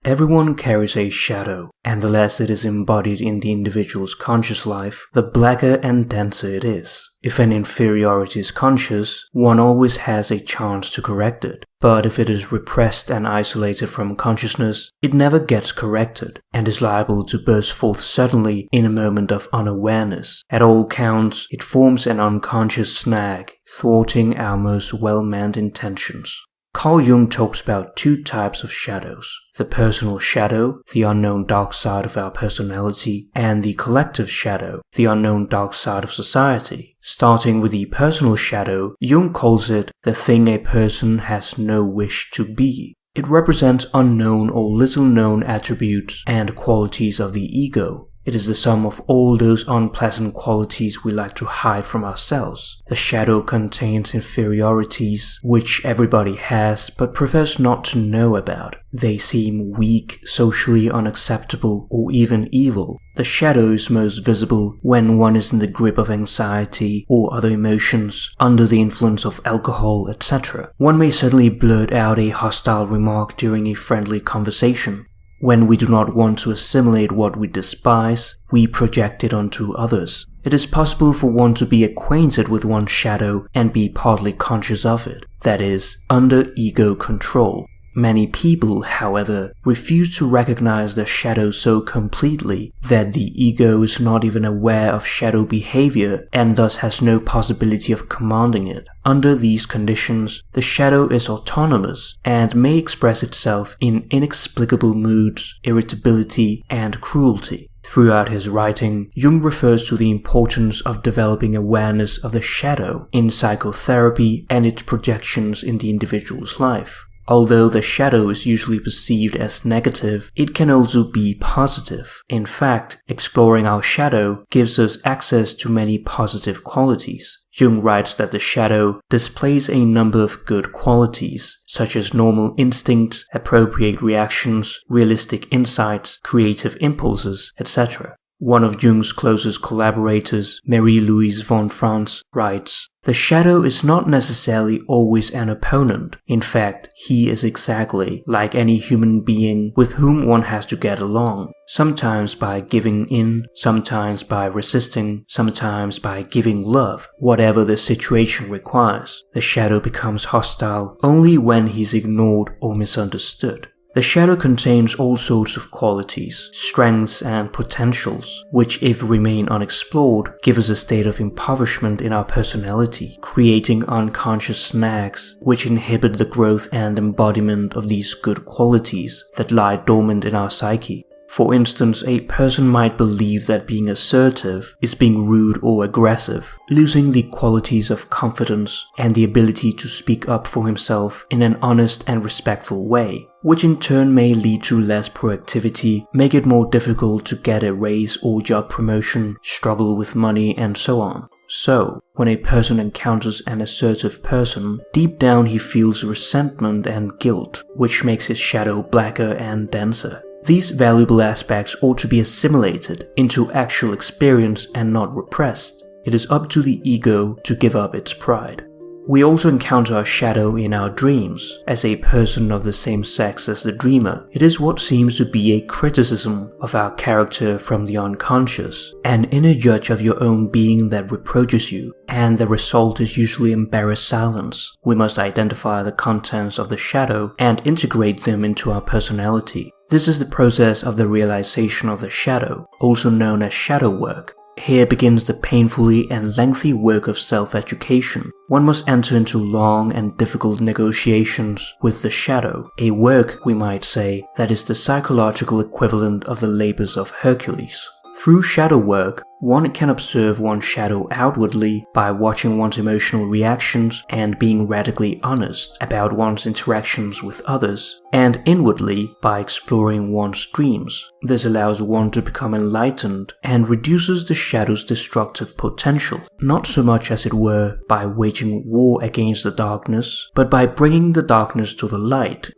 Everyone carries a shadow, and the less it is embodied in the individual's conscious life, the blacker and denser it is. If an inferiority is conscious, one always has a chance to correct it. But if it is repressed and isolated from consciousness, it never gets corrected, and is liable to burst forth suddenly in a moment of unawareness. At all counts, it forms an unconscious snag, thwarting our most well-meant intentions. Carl Jung talks about two types of shadows: the personal shadow, the unknown dark side of our personality, and the collective shadow, the unknown dark side of society. Starting with the personal shadow, Jung calls it the thing a person has no wish to be. It represents unknown or little known attributes and qualities of the ego. It is the sum of all those unpleasant qualities we like to hide from ourselves. The shadow contains inferiorities which everybody has but prefers not to know about. They seem weak, socially unacceptable, or even evil. The shadow is most visible when one is in the grip of anxiety or other emotions, under the influence of alcohol, etc. One may suddenly blurt out a hostile remark during a friendly conversation. When we do not want to assimilate what we despise, we project it onto others. It is possible for one to be acquainted with one's shadow and be partly conscious of it, that is, under ego control. Many people, however, refuse to recognize their shadow so completely that the ego is not even aware of shadow behavior and thus has no possibility of commanding it. Under these conditions, the shadow is autonomous and may express itself in inexplicable moods, irritability, and cruelty. Throughout his writing, Jung refers to the importance of developing awareness of the shadow in psychotherapy and its projections in the individual's life. Although the shadow is usually perceived as negative, it can also be positive. In fact, exploring our shadow gives us access to many positive qualities. Jung writes that the shadow displays a number of good qualities, such as normal instincts, appropriate reactions, realistic insights, creative impulses, etc. One of Jung's closest collaborators, Marie-Louise von Franz, writes, "The shadow is not necessarily always an opponent. In fact, he is exactly like any human being with whom one has to get along, sometimes by giving in, sometimes by resisting, sometimes by giving love. Whatever the situation requires, the shadow becomes hostile only when he's ignored or misunderstood." The shadow contains all sorts of qualities, strengths and potentials, which if remain unexplored, give us a state of impoverishment in our personality, creating unconscious snags which inhibit the growth and embodiment of these good qualities that lie dormant in our psyche. For instance, a person might believe that being assertive is being rude or aggressive, losing the qualities of confidence and the ability to speak up for himself in an honest and respectful way, which in turn may lead to less proactivity, make it more difficult to get a raise or job promotion, struggle with money, and so on. So, when a person encounters an assertive person, deep down he feels resentment and guilt, which makes his shadow blacker and denser. These valuable aspects ought to be assimilated into actual experience and not repressed. It is up to the ego to give up its pride. We also encounter our shadow in our dreams. As a person of the same sex as the dreamer, it is what seems to be a criticism of our character from the unconscious, an inner judge of your own being that reproaches you, and the result is usually embarrassed silence. We must identify the contents of the shadow and integrate them into our personality. This is the process of the realization of the shadow, also known as shadow work. Here begins the painfully and lengthy work of self-education. One must enter into long and difficult negotiations with the shadow, a work, we might say, that is the psychological equivalent of the labors of Hercules. Through shadow work, one can observe one's shadow outwardly by watching one's emotional reactions and being radically honest about one's interactions with others, and inwardly by exploring one's dreams. This allows one to become enlightened and reduces the shadow's destructive potential, not so much as it were by waging war against the darkness, but by bringing the darkness to the light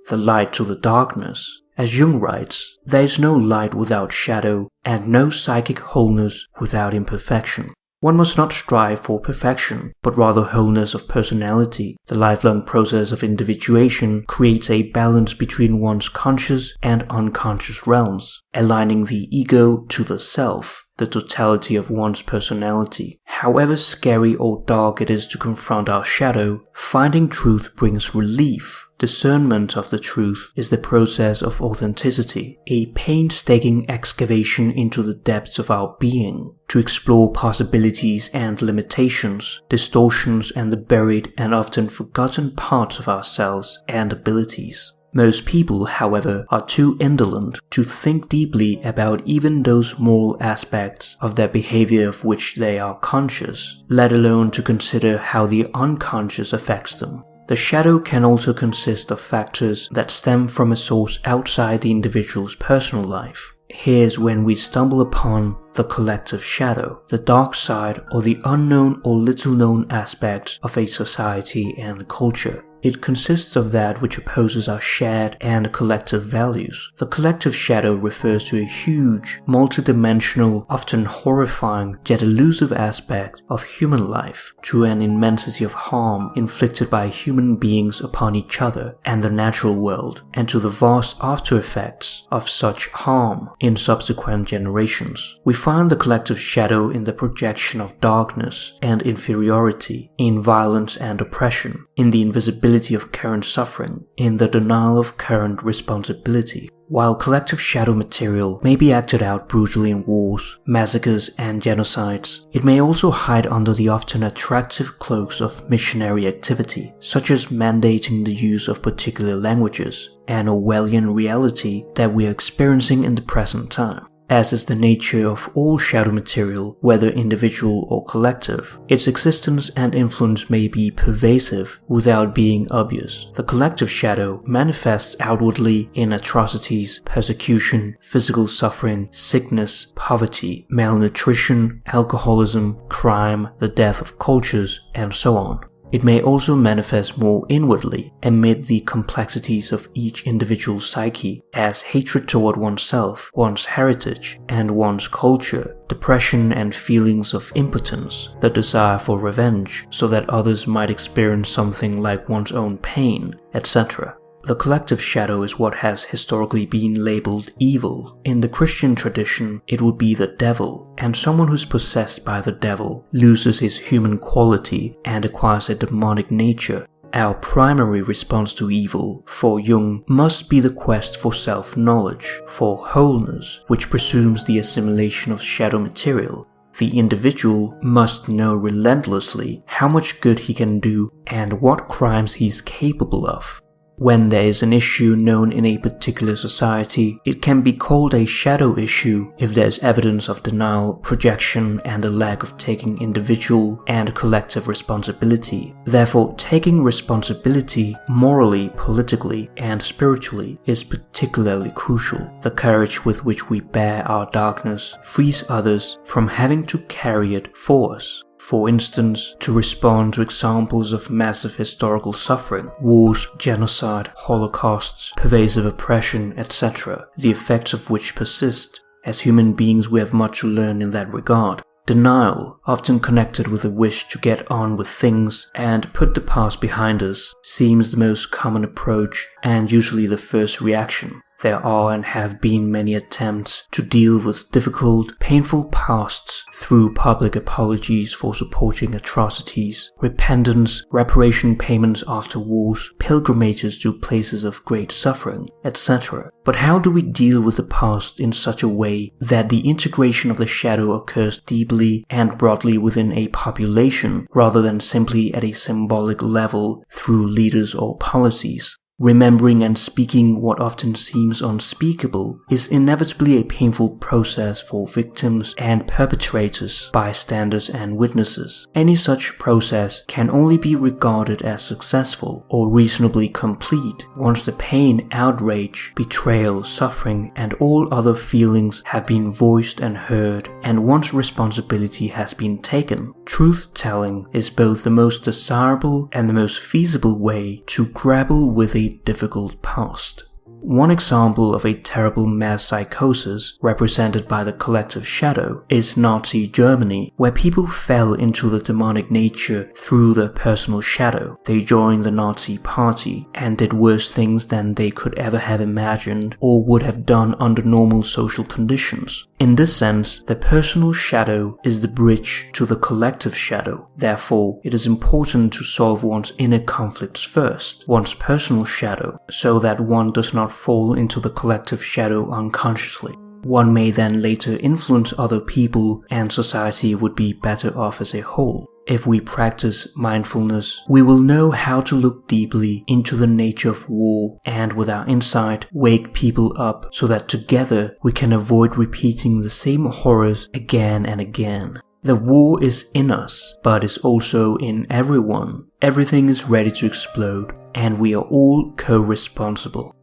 to the darkness. As Jung writes, there is no light without shadow, and no psychic wholeness without imperfection. One must not strive for perfection, but rather wholeness of personality. The lifelong process of individuation creates a balance between one's conscious and unconscious realms, aligning the ego to the self, the totality of one's personality. However scary or dark it is to confront our shadow, finding truth brings relief. Discernment of the truth is the process of authenticity, a painstaking excavation into the depths of our being, to explore possibilities and limitations, distortions and the buried and often forgotten parts of ourselves and abilities. Most people, however, are too indolent to think deeply about even those moral aspects of their behavior of which they are conscious, let alone to consider how the unconscious affects them. The shadow can also consist of factors that stem from a source outside the individual's personal life. Here's when we stumble upon the collective shadow, the dark side or the unknown or little-known aspects of a society and culture. It consists of that which opposes our shared and collective values. The collective shadow refers to a huge, multidimensional, often horrifying yet elusive aspect of human life, to an immensity of harm inflicted by human beings upon each other and the natural world, and to the vast after effects of such harm in subsequent generations. We find the collective shadow in the projection of darkness and inferiority, in violence and oppression, in the invisibility of current suffering, in the denial of current responsibility. While collective shadow material may be acted out brutally in wars, massacres, and genocides, it may also hide under the often attractive cloaks of missionary activity, such as mandating the use of particular languages, an Orwellian reality that we are experiencing in the present time. As is the nature of all shadow material, whether individual or collective, its existence and influence may be pervasive without being obvious. The collective shadow manifests outwardly in atrocities, persecution, physical suffering, sickness, poverty, malnutrition, alcoholism, crime, the death of cultures, and so on. It may also manifest more inwardly amid the complexities of each individual psyche as hatred toward oneself, one's heritage, and one's culture, depression and feelings of impotence, the desire for revenge so that others might experience something like one's own pain, etc. The collective shadow is what has historically been labeled evil. In the Christian tradition, it would be the devil, and someone who's possessed by the devil loses his human quality and acquires a demonic nature. Our primary response to evil, for Jung, must be the quest for self-knowledge, for wholeness, which presumes the assimilation of shadow material. The individual must know relentlessly how much good he can do and what crimes he's capable of. When there is an issue known in a particular society, it can be called a shadow issue if there is evidence of denial, projection, and a lack of taking individual and collective responsibility. Therefore, taking responsibility morally, politically, and spiritually is particularly crucial. The courage with which we bear our darkness frees others from having to carry it for us. For instance, to respond to examples of massive historical suffering, wars, genocide, holocausts, pervasive oppression, etc., the effects of which persist. As human beings, we have much to learn in that regard. Denial, often connected with a wish to get on with things and put the past behind us, seems the most common approach and usually the first reaction. There are and have been many attempts to deal with difficult, painful pasts through public apologies for supporting atrocities, repentance, reparation payments after wars, pilgrimages to places of great suffering, etc. But how do we deal with the past in such a way that the integration of the shadow occurs deeply and broadly within a population rather than simply at a symbolic level through leaders or policies? Remembering and speaking what often seems unspeakable is inevitably a painful process for victims and perpetrators, bystanders and witnesses. Any such process can only be regarded as successful or reasonably complete once the pain, outrage, betrayal, suffering, and all other feelings have been voiced and heard, and once responsibility has been taken. Truth-telling is both the most desirable and the most feasible way to grapple with a difficult past. One example of a terrible mass psychosis represented by the collective shadow is Nazi Germany, where people fell into the demonic nature through their personal shadow. They joined the Nazi party and did worse things than they could ever have imagined or would have done under normal social conditions. In this sense, the personal shadow is the bridge to the collective shadow. Therefore, it is important to solve one's inner conflicts first, one's personal shadow, so that one does not fall into the collective shadow unconsciously. One may then later influence other people, and society would be better off as a whole. If we practice mindfulness, we will know how to look deeply into the nature of war and with our insight wake people up so that together we can avoid repeating the same horrors again and again. The war is in us, but is also in everyone. Everything is ready to explode, and we are all co-responsible.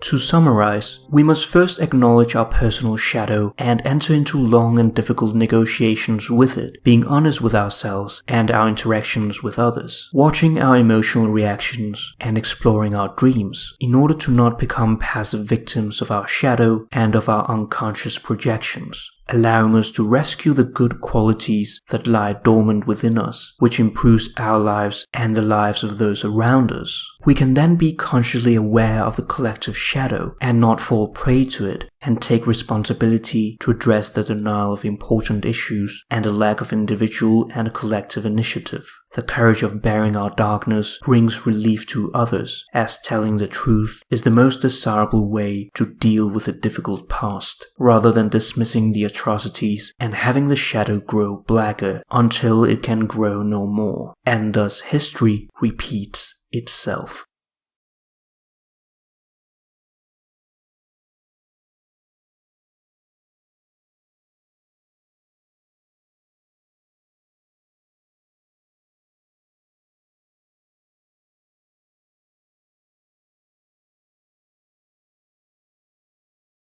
To summarize, we must first acknowledge our personal shadow and enter into long and difficult negotiations with it, being honest with ourselves and our interactions with others, watching our emotional reactions and exploring our dreams, in order to not become passive victims of our shadow and of our unconscious projections, allowing us to rescue the good qualities that lie dormant within us, which improves our lives and the lives of those around us. We can then be consciously aware of the collective shadow and not fall prey to it, and take responsibility to address the denial of important issues and the lack of individual and collective initiative. The courage of bearing our darkness brings relief to others, as telling the truth is the most desirable way to deal with a difficult past, rather than dismissing the atrocities and having the shadow grow blacker until it can grow no more, and thus history repeats itself.